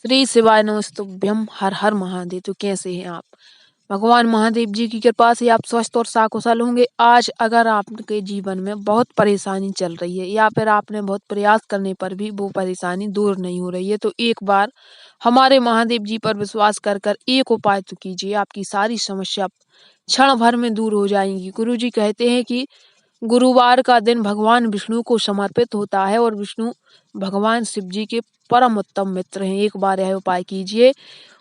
श्री शिवाय नमस्तुभ्यम। हर हर महादेव। तो कैसे हैं आप? भगवान महादेव जी की कृपा से आप स्वस्थ और सकुशल होंगे। आज अगर आपके जीवन में बहुत परेशानी चल रही है या फिर आपने बहुत प्रयास करने पर भी वो परेशानी दूर नहीं हो रही है, तो एक बार हमारे महादेव जी पर विश्वास कर कर एक उपाय तो कीजिए, आपकी सारी समस्या क्षण भर में दूर हो जाएंगी। गुरु जी कहते हैं कि गुरुवार का दिन भगवान विष्णु को समर्पित होता है और विष्णु भगवान शिव जी के परम उत्तम मित्र हैं। एक बार यह उपाय कीजिए,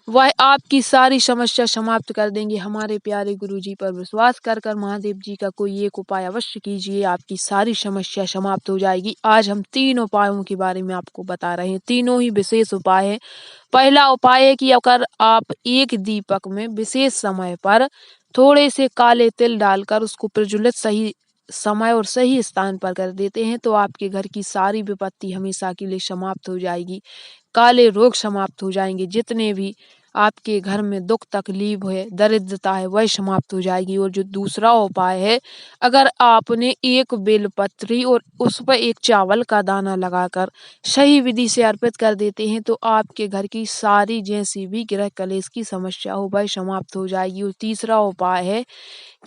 वह आपकी सारी समस्या समाप्त कर देंगे। हमारे प्यारे गुरु जी पर विश्वास कर कर महादेव जी का कोई एक उपाय अवश्य कीजिए, आपकी सारी समस्या समाप्त हो जाएगी। आज हम 3 उपायों के बारे में आपको बता रहे हैं, तीनों ही विशेष उपाय हैं। पहला उपाय है कि अगर आप एक दीपक में विशेष समय पर थोड़े से काले तिल डालकर उसको प्रज्वलित सही समय और सही स्थान पर कर देते हैं, तो आपके घर की सारी विपत्ति हमेशा के लिए समाप्त हो जाएगी। काले रोग समाप्त हो जाएंगे। जितने भी आपके घर में दुख तकलीफ है, दरिद्रता है, वह समाप्त हो जाएगी। और जो दूसरा उपाय है, अगर आपने एक बेलपत्री और उस पर एक चावल का दाना लगाकर सही विधि से अर्पित कर देते हैं, तो आपके घर की सारी जैसी भी गृह कलेश की समस्या हो वह समाप्त हो जाएगी। और तीसरा उपाय है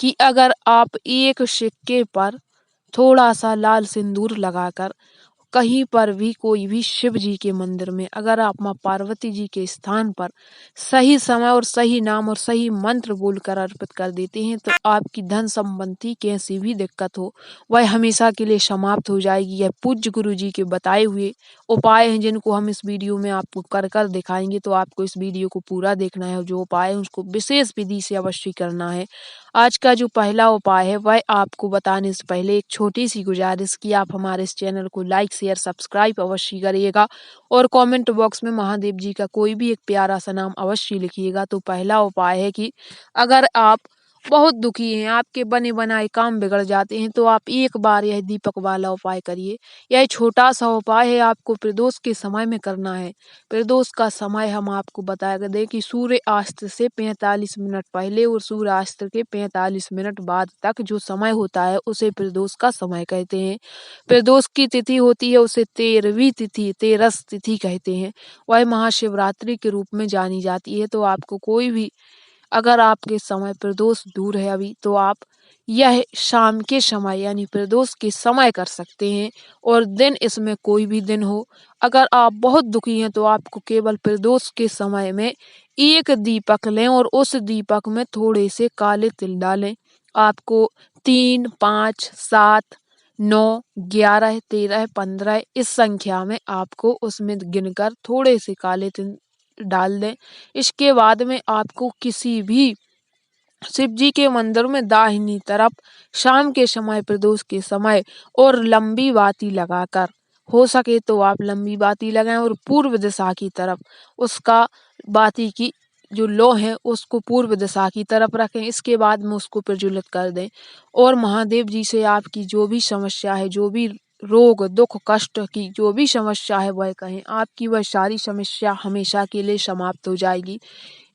कि अगर आप एक सिक्के पर थोड़ा सा लाल सिंदूर लगाकर कहीं पर भी कोई भी शिव जी के मंदिर में अगर आप माँ पार्वती जी के स्थान पर सही समय और सही नाम और सही मंत्र बोलकर अर्पित कर देते हैं, तो आपकी धन संबंधी कैसी भी दिक्कत हो वह हमेशा के लिए समाप्त हो जाएगी। यह पूज्य गुरु जी के बताए हुए उपाय हैं, जिनको हम इस वीडियो में आपको कर कर दिखाएंगे। तो आपको इस वीडियो को पूरा देखना है और जो उपाय है उसको विशेष विधि से अवश्य करना है। आज का जो पहला उपाय है वह आपको बताने से पहले एक छोटी सी गुजारिश कि आप हमारे इस चैनल को लाइक शेयर सब्सक्राइब अवश्य करिएगा और कमेंट बॉक्स में महादेव जी का कोई भी एक प्यारा सा नाम अवश्य लिखिएगा। तो पहला उपाय है कि अगर आप बहुत दुखी हैं, आपके बने बनाए काम बिगड़ जाते हैं, तो आप एक बार यह दीपक वाला उपाय करिए। यह छोटा सा उपाय है, आपको प्रदोष के समय में करना है। प्रदोष का समय हम आपको बता दें कि सूर्य अस्त से 45 मिनट पहले और सूर्यास्त के 45 मिनट बाद तक जो समय होता है उसे प्रदोष का समय कहते हैं। प्रदोष की तिथि होती है उसे 13वीं तिथि, तेरस तिथि कहते हैं। वह महाशिवरात्रि के रूप में जानी जाती है। तो आपको कोई भी अगर आपके समय प्रदोष दूर है अभी, तो आप यह शाम के समय यानी प्रदोष के समय कर सकते हैं। और दिन इसमें कोई भी दिन हो। अगर आप बहुत दुखी हैं तो आपको केवल प्रदोष के समय में एक दीपक लें और उस दीपक में थोड़े से काले तिल डालें। आपको 3, 5, 7, 9, 11, 13, 15 इस संख्या में आपको उसमें गिनकर थोड़े से काले तिल डाल दें। इसके बाद में आपको किसी भी शिव जी के मंदिर में दाहिनी तरफ शाम के समय प्रदोष के समय और लंबी बाती लगाकर, हो सके तो आप लंबी बाती लगाएं और पूर्व दिशा की तरफ उसका बाती की जो लो है उसको पूर्व दिशा की तरफ रखें। इसके बाद में उसको प्रज्वलित कर दें और महादेव जी से आपकी जो भी समस्या है, जो भी रोग दुख कष्ट की जो भी समस्या है वह कहें, आपकी वह सारी समस्या हमेशा के लिए समाप्त हो जाएगी।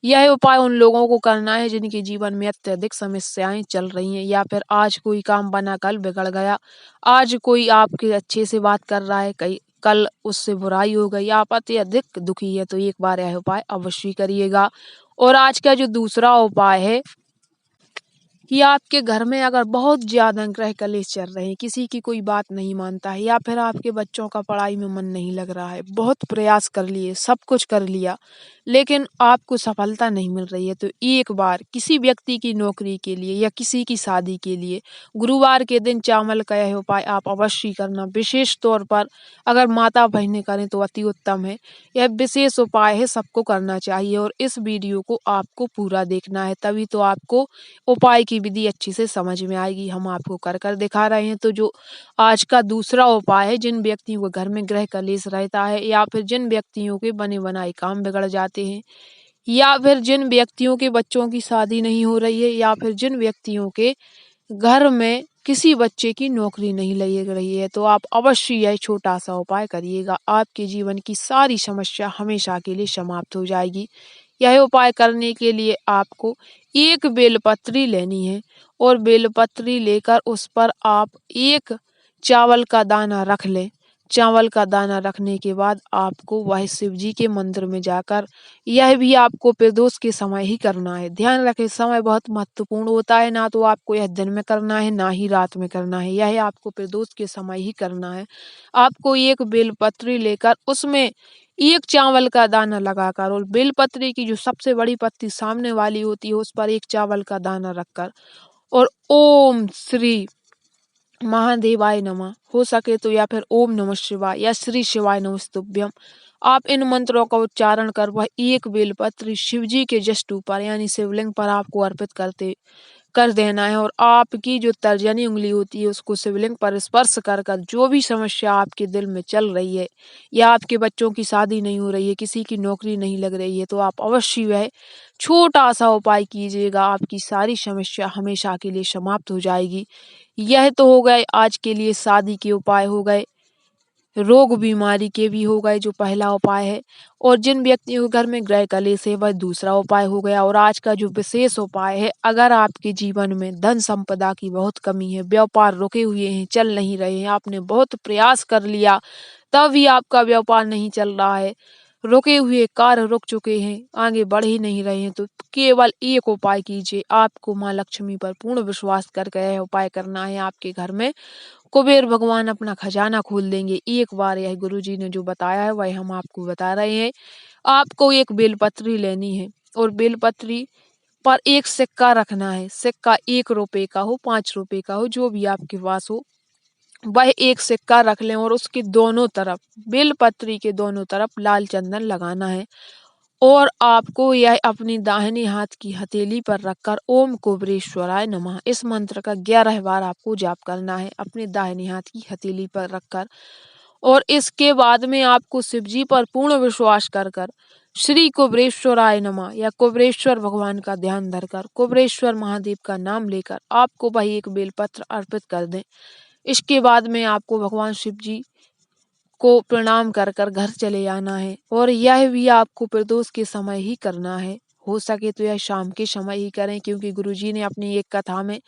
यह उपाय उन लोगों को करना है जिनके जीवन में अत्यधिक समस्याएं चल रही हैं या फिर आज कोई काम बना कल बिगड़ गया, आज कोई आपके अच्छे से बात कर रहा है कई कल उससे बुराई हो गई, आप अत्यधिक दुखी है, तो एक बार यह उपाय अवश्य करिएगा। और आज का जो दूसरा उपाय है कि आपके घर में अगर बहुत ज़्यादा गृह कलेश चल रहे हैं, किसी की कोई बात नहीं मानता है या फिर आपके बच्चों का पढ़ाई में मन नहीं लग रहा है, बहुत प्रयास कर लिए, सब कुछ कर लिया, लेकिन आपको सफलता नहीं मिल रही है, तो एक बार किसी व्यक्ति की नौकरी के लिए या किसी की शादी के लिए गुरुवार के दिन चावल का यह उपाय आप अवश्य करना। विशेष तौर पर अगर माता बहनें करें तो अति उत्तम है। यह विशेष उपाय है, सबको करना चाहिए और इस वीडियो को आपको पूरा देखना है, तभी तो आपको उपाय की विधि अच्छी से समझ में आएगी। हम आपको कर कर दिखा रहे हैं। तो जो आज का दूसरा उपाय है, जिन व्यक्तियों के घर में गृह कलेश रहता है या फिर जिन व्यक्तियों के बने बनाए काम बिगड़ जाते हैं या फिर जिन व्यक्तियों के बच्चों की शादी नहीं हो रही है या फिर जिन व्यक्तियों के घर में किसी बच्चे की नौकरी नहीं लग रही है, तो आप अवश्य यह छोटा सा उपाय करिएगा। आपके जीवन की सारी समस्या हमेशा के लिए समाप्त हो जाएगी। यह उपाय करने के लिए आपको एक बेलपत्री लेनी है और बेलपत्री लेकर उस पर आप एक चावल का दाना रख लें। चावल का दाना रखने के बाद आपको वह शिव जी के मंदिर में जाकर यह भी आपको प्रदोष के समय ही करना है। ध्यान रखें, समय बहुत महत्वपूर्ण होता है, ना तो आपको यह दिन में करना है ना ही रात में करना है, यह आपको प्रदोष के समय ही करना है। आपको एक बेलपत्री लेकर उसमें एक चावल का दाना लगाकर और बेलपत्री की जो सबसे बड़ी पत्ती सामने वाली होती है उस पर एक चावल का दाना रखकर और ओम श्री महादेवाय नमः हो सके तो, या फिर ओम नमः शिवाय या श्री शिवाय नमस्तुभ्यम, आप इन मंत्रों का उच्चारण कर वह एक बेलपत्र शिव जी के जस्ट ऊपर यानी शिवलिंग पर आपको अर्पित कर देना है और आपकी जो तर्जनी उंगली होती है उसको शिवलिंग पर स्पर्श कर कर जो भी समस्या आपके दिल में चल रही है, या आपके बच्चों की शादी नहीं हो रही है, किसी की नौकरी नहीं लग रही है, तो आप अवश्य वह छोटा सा उपाय कीजिएगा, आपकी सारी समस्या हमेशा के लिए समाप्त हो जाएगी। यह तो हो गए आज के लिए शादी के उपाय हो गए, रोग बीमारी के भी हो गए जो पहला उपाय है, और जिन व्यक्तियों के घर में गृह कलेश है वह दूसरा उपाय हो गया। और आज का जो विशेष उपाय है, अगर आपके जीवन में धन संपदा की बहुत कमी है, व्यापार रुके हुए हैं, चल नहीं रहे हैं, आपने बहुत प्रयास कर लिया तब भी आपका व्यापार नहीं चल रहा है, रुके हुए कार्य रुक चुके हैं, आगे बढ़ ही नहीं रहे हैं, तो केवल एक उपाय कीजिए। आपको माँ लक्ष्मी पर पूर्ण विश्वास करके यह उपाय करना है। आपके घर में कुबेर भगवान अपना खजाना खोल देंगे। एक बार यह गुरुजी ने जो बताया है वह हम आपको बता रहे हैं। आपको एक बेलपत्री लेनी है और बेलपत्री पर एक सिक्का रखना है। सिक्का 1 रुपए का हो, 5 रुपए का हो, जो भी आपके पास हो, वह एक सिक्का रख लें और उसके दोनों तरफ, बेलपत्री के दोनों तरफ लाल चंदन लगाना है और आपको यह अपनी दाहिने हाथ की हथेली पर रखकर ओम कुबेरेश्वराय नमः इस मंत्र का 11 बार आपको जाप करना है अपने दाहिने हाथ की हथेली पर रखकर। और इसके बाद में आपको शिव जी पर पूर्ण विश्वास कर कर श्री कुबेरेश्वराय नमः या कुबेरेश्वर भगवान का ध्यान धरकर कुबेरेश्वर महादेव का नाम लेकर आपको वही एक बेलपत्र अर्पित कर दें। इसके बाद में आपको भगवान शिव जी को प्रणाम कर कर घर चले आना है और यह भी आपको प्रदोष के समय ही करना है। हो सके तो यह शाम के समय ही करें, क्योंकि गुरुजी ने अपनी एक कथा में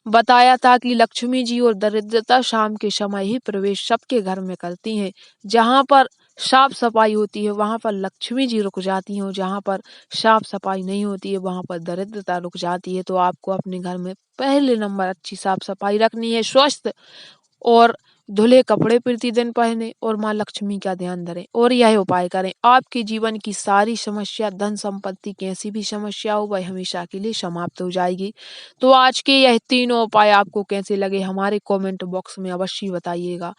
बताया था कि लक्ष्मी जी और दरिद्रता शाम के समय ही प्रवेश सबके घर में करती हैं। जहाँ पर साफ सफाई होती है वहाँ पर लक्ष्मी जी रुक जाती हैं और जहाँ पर साफ सफाई नहीं होती है वहाँ पर दरिद्रता रुक जाती है। तो आपको अपने घर में पहले नंबर अच्छी साफ सफाई रखनी है, स्वस्थ और धुले कपड़े प्रतिदिन पहने और माँ लक्ष्मी का ध्यान धरें और यह उपाय करें। आपके जीवन की सारी समस्या, धन संपत्ति कैसी भी समस्या हो वह हमेशा के लिए समाप्त हो जाएगी। तो आज के यह तीनों उपाय आपको कैसे लगे हमारे कमेंट बॉक्स में अवश्य बताइएगा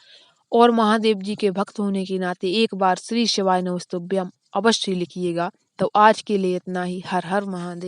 और महादेव जी के भक्त होने के नाते एक बार श्री शिवाय नमस्तुभ्यम अवश्य लिखिएगा। तो आज के लिए इतना ही। हर हर महादेव।